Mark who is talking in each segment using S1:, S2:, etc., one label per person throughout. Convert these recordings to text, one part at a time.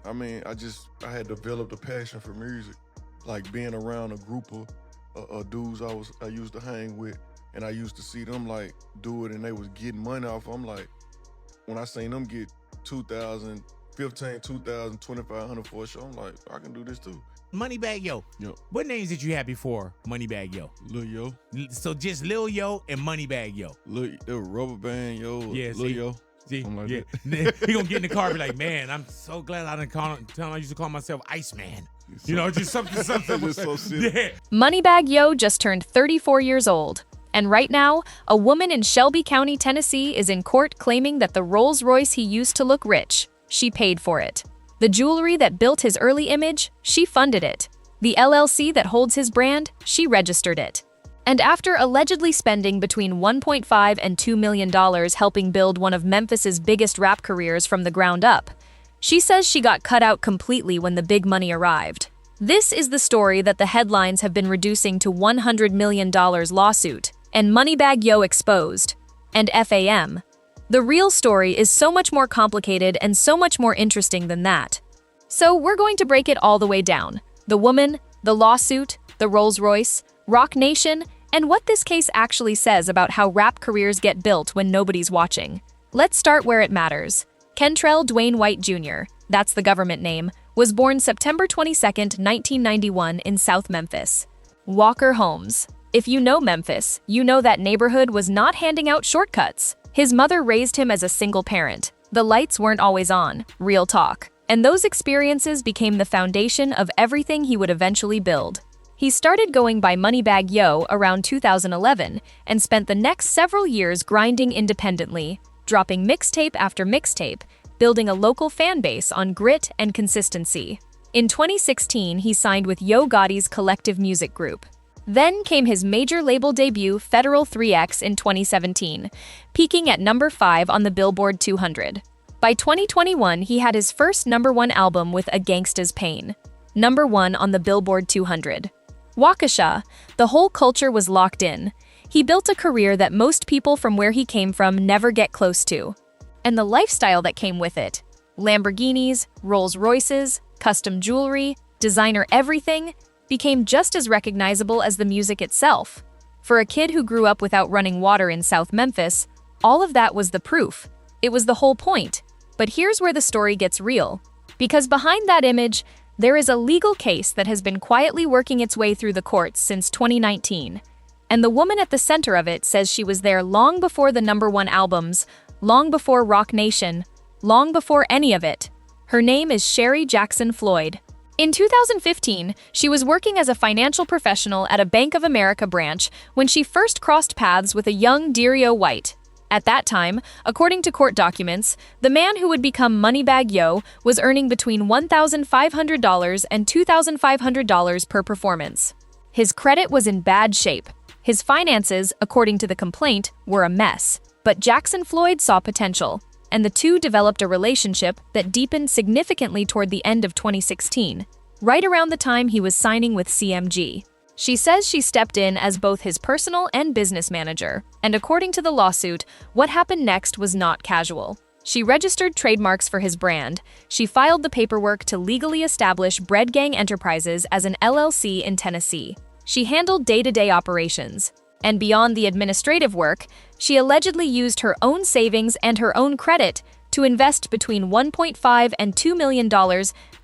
S1: I mean, I had developed a passion for music, like being around a group of dudes I used to hang with, and I used to see them like do it, and they was getting money off. I'm like, when I seen them get 2,000, 15, 2,000, 2,500 for a show, I'm like, I can do this too.
S2: Moneybagg Yo.
S1: Yep.
S2: What names did you have before Moneybagg Yo?
S1: Lil Yo.
S2: So just Lil Yo and Moneybagg Yo.
S1: They were Rubber Band Yo.
S2: Yeah,
S1: Lil Yo.
S2: See,
S1: Like
S2: yeah. He gonna get in the car and be like, man, I'm so glad I didn't tell him I used to call myself Iceman. You know, just something.
S1: Just so silly.
S2: Yeah.
S3: Moneybagg Yo just turned 34 years old. And right now, a woman in Shelby County, Tennessee is in court claiming that the Rolls-Royce he used to look rich, she paid for it. The jewelry that built his early image, she funded it. The LLC that holds his brand, she registered it. And after allegedly spending between $1.5 and $2 million helping build one of Memphis's biggest rap careers from the ground up, she says she got cut out completely when the big money arrived. This is the story that the headlines have been reducing to $100 million lawsuit, and Moneybagg Yo exposed, and FAM. The real story is so much more complicated and so much more interesting than that. So we're going to break it all the way down. The woman, the lawsuit, the Rolls-Royce, Rock Nation, and what this case actually says about how rap careers get built when nobody's watching. Let's start where it matters. Kentrell Dwayne White Jr., that's the government name, was born September 22, 1991 in South Memphis. Walker Holmes. If you know Memphis, you know that neighborhood was not handing out shortcuts. His mother raised him as a single parent. The lights weren't always on, real talk. And those experiences became the foundation of everything he would eventually build. He started going by Moneybagg Yo around 2011 and spent the next several years grinding independently, dropping mixtape after mixtape, building a local fan base on grit and consistency. In 2016, he signed with Yo Gotti's collective music group. Then came his major label debut, Federal 3X, in 2017, peaking at number 5 on the Billboard 200. By 2021, he had his first #1 album with A Gangsta's Pain, #1 on the Billboard 200. Waukesha, the whole culture was locked in. He built a career that most people from where he came from never get close to. And the lifestyle that came with it. Lamborghinis, Rolls-Royces, custom jewelry, designer everything, became just as recognizable as the music itself. For a kid who grew up without running water in South Memphis, all of that was the proof. It was the whole point. But here's where the story gets real. Because behind that image, there is a legal case that has been quietly working its way through the courts since 2019. And the woman at the center of it says she was there long before the #1 albums, long before Rock Nation, long before any of it. Her name is Sherry Jackson Floyd. In 2015, she was working as a financial professional at a Bank of America branch when she first crossed paths with a young Dario White. At that time, according to court documents, the man who would become Moneybagg Yo was earning between $1,500 and $2,500 per performance. His credit was in bad shape. His finances, according to the complaint, were a mess. But Jackson Floyd saw potential, and the two developed a relationship that deepened significantly toward the end of 2016, right around the time he was signing with CMG. She says she stepped in as both his personal and business manager, and according to the lawsuit, what happened next was not casual. She registered trademarks for his brand. She filed the paperwork to legally establish Bread Gang Enterprises as an LLC in Tennessee. She handled day-to-day operations. And beyond the administrative work, she allegedly used her own savings and her own credit to invest between $1.5 and $2 million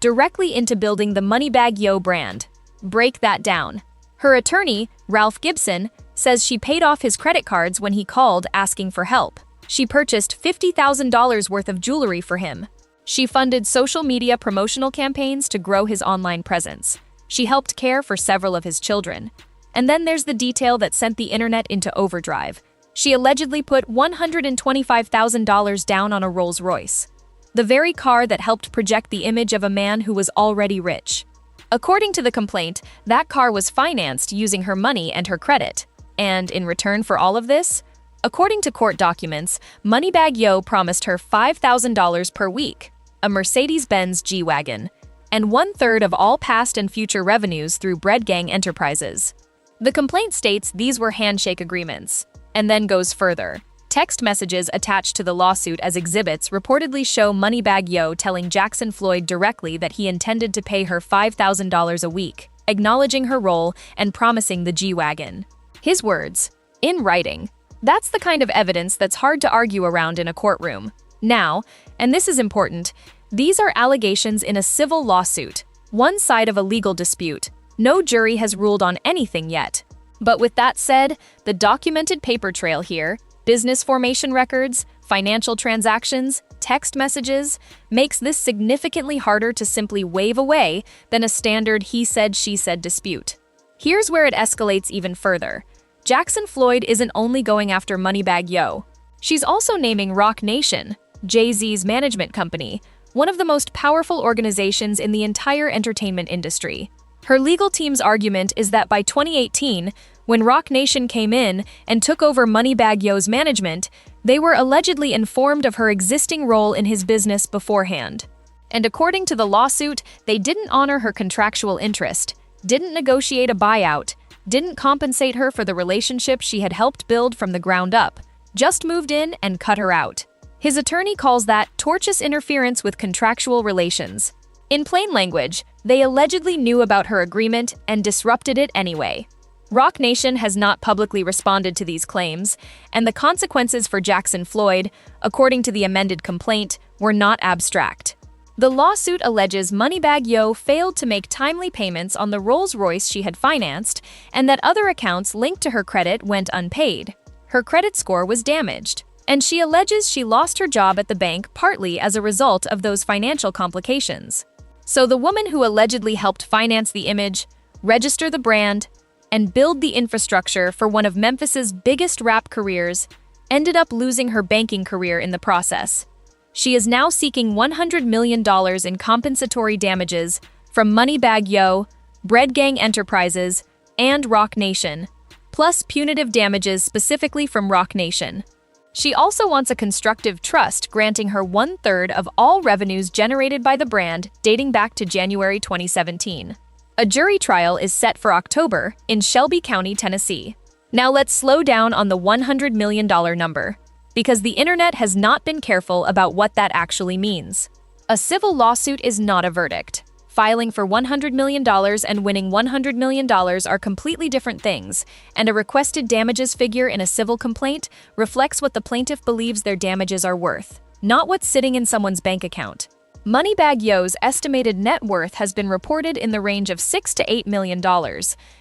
S3: directly into building the Moneybagg Yo brand. Break that down. Her attorney, Ralph Gibson, says she paid off his credit cards when he called asking for help. She purchased $50,000 worth of jewelry for him. She funded social media promotional campaigns to grow his online presence. She helped care for several of his children. And then there's the detail that sent the internet into overdrive. She allegedly put $125,000 down on a Rolls-Royce, the very car that helped project the image of a man who was already rich. According to the complaint, that car was financed using her money and her credit. And in return for all of this, according to court documents, Moneybagg Yo promised her $5,000 per week, a Mercedes-Benz G-Wagon, and 1/3 of all past and future revenues through Bread Gang Enterprises. The complaint states these were handshake agreements, and then goes further. Text messages attached to the lawsuit as exhibits reportedly show Moneybagg Yo telling Jackson Floyd directly that he intended to pay her $5,000 a week, acknowledging her role and promising the G-Wagon. His words, in writing. That's the kind of evidence that's hard to argue around in a courtroom. Now, and this is important, these are allegations in a civil lawsuit, one side of a legal dispute. No jury has ruled on anything yet. But with that said, the documented paper trail here, business formation records, financial transactions, text messages, makes this significantly harder to simply wave away than a standard he said, she said dispute. Here's where it escalates even further. Jackson Floyd isn't only going after Moneybagg Yo. She's also naming Roc Nation, Jay-Z's management company, one of the most powerful organizations in the entire entertainment industry. Her legal team's argument is that by 2018, when Roc Nation came in and took over Moneybagg Yo's management, they were allegedly informed of her existing role in his business beforehand. And according to the lawsuit, they didn't honor her contractual interest, didn't negotiate a buyout, didn't compensate her for the relationship she had helped build from the ground up, just moved in and cut her out. His attorney calls that tortious interference with contractual relations. In plain language, they allegedly knew about her agreement and disrupted it anyway. Roc Nation has not publicly responded to these claims, and the consequences for Jackson Floyd, according to the amended complaint, were not abstract. The lawsuit alleges Moneybagg Yo failed to make timely payments on the Rolls-Royce she had financed, and that other accounts linked to her credit went unpaid. Her credit score was damaged, and she alleges she lost her job at the bank partly as a result of those financial complications. So the woman who allegedly helped finance the image, register the brand, and build the infrastructure for one of Memphis's biggest rap careers ended up losing her banking career in the process. She is now seeking $100 million in compensatory damages from Moneybagg Yo, Bread Gang Enterprises, and Roc Nation, plus punitive damages specifically from Roc Nation. She also wants a constructive trust granting her 1/3 of all revenues generated by the brand dating back to January 2017. A jury trial is set for October in Shelby County, Tennessee. Now let's slow down on the $100 million number, because the internet has not been careful about what that actually means. A civil lawsuit is not a verdict. Filing for $100 million and winning $100 million are completely different things, and a requested damages figure in a civil complaint reflects what the plaintiff believes their damages are worth, not what's sitting in someone's bank account. Moneybagg Yo's estimated net worth has been reported in the range of $6 to $8 million.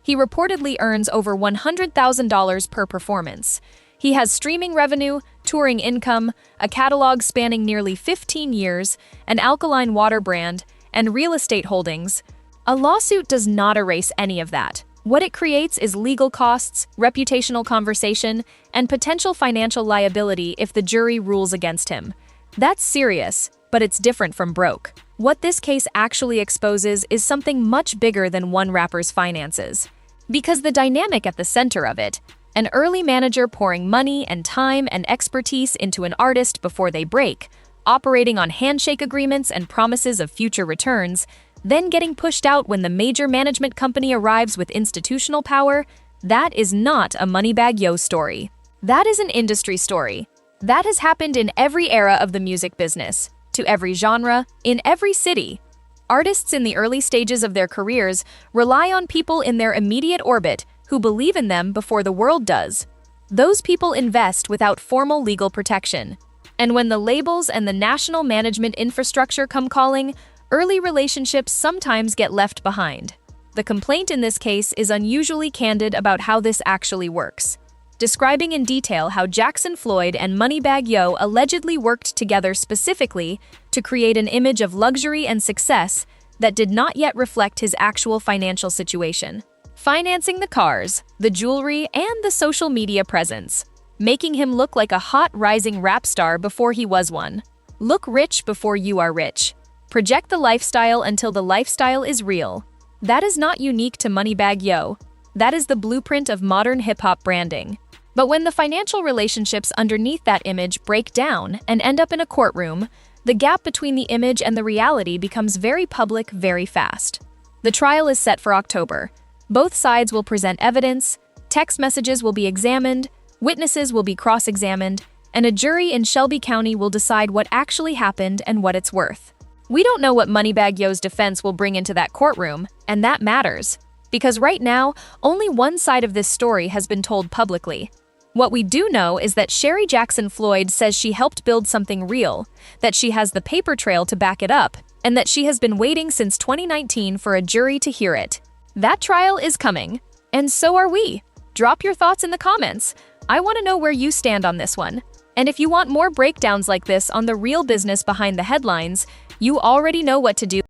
S3: He reportedly earns over $100,000 per performance. He has streaming revenue, touring income, a catalog spanning nearly 15 years, an alkaline water brand, and real estate holdings. A lawsuit does not erase any of that. What it creates is legal costs, reputational conversation, and potential financial liability if the jury rules against him. That's serious, but it's different from broke. What this case actually exposes is something much bigger than one rapper's finances. Because the dynamic at the center of it, an early manager pouring money and time and expertise into an artist before they break, operating on handshake agreements and promises of future returns, then getting pushed out when the major management company arrives with institutional power, that is not a Moneybagg Yo story. That is an industry story. That has happened in every era of the music business, to every genre, in every city. Artists in the early stages of their careers rely on people in their immediate orbit who believe in them before the world does. Those people invest without formal legal protection. And when the labels and the national management infrastructure come calling, early relationships sometimes get left behind. The complaint in this case is unusually candid about how this actually works, describing in detail how Jackson Floyd and Moneybagg Yo allegedly worked together specifically to create an image of luxury and success that did not yet reflect his actual financial situation, financing the cars, the jewelry, and the social media presence, making him look like a hot rising rap star before he was one. Look rich before you are rich. Project the lifestyle until the lifestyle is real. That is not unique to Moneybagg Yo. That is the blueprint of modern hip-hop branding. But when the financial relationships underneath that image break down and end up in a courtroom, the gap between the image and the reality becomes very public very fast. The trial is set for October. Both sides will present evidence, text messages will be examined, witnesses will be cross-examined, and a jury in Shelby County will decide what actually happened and what it's worth. We don't know what Moneybagg Yo's defense will bring into that courtroom, and that matters. Because right now, only one side of this story has been told publicly. What we do know is that Sherry Jackson Floyd says she helped build something real, that she has the paper trail to back it up, and that she has been waiting since 2019 for a jury to hear it. That trial is coming, and so are we. Drop your thoughts in the comments. I want to know where you stand on this one. And if you want more breakdowns like this on the real business behind the headlines, you already know what to do.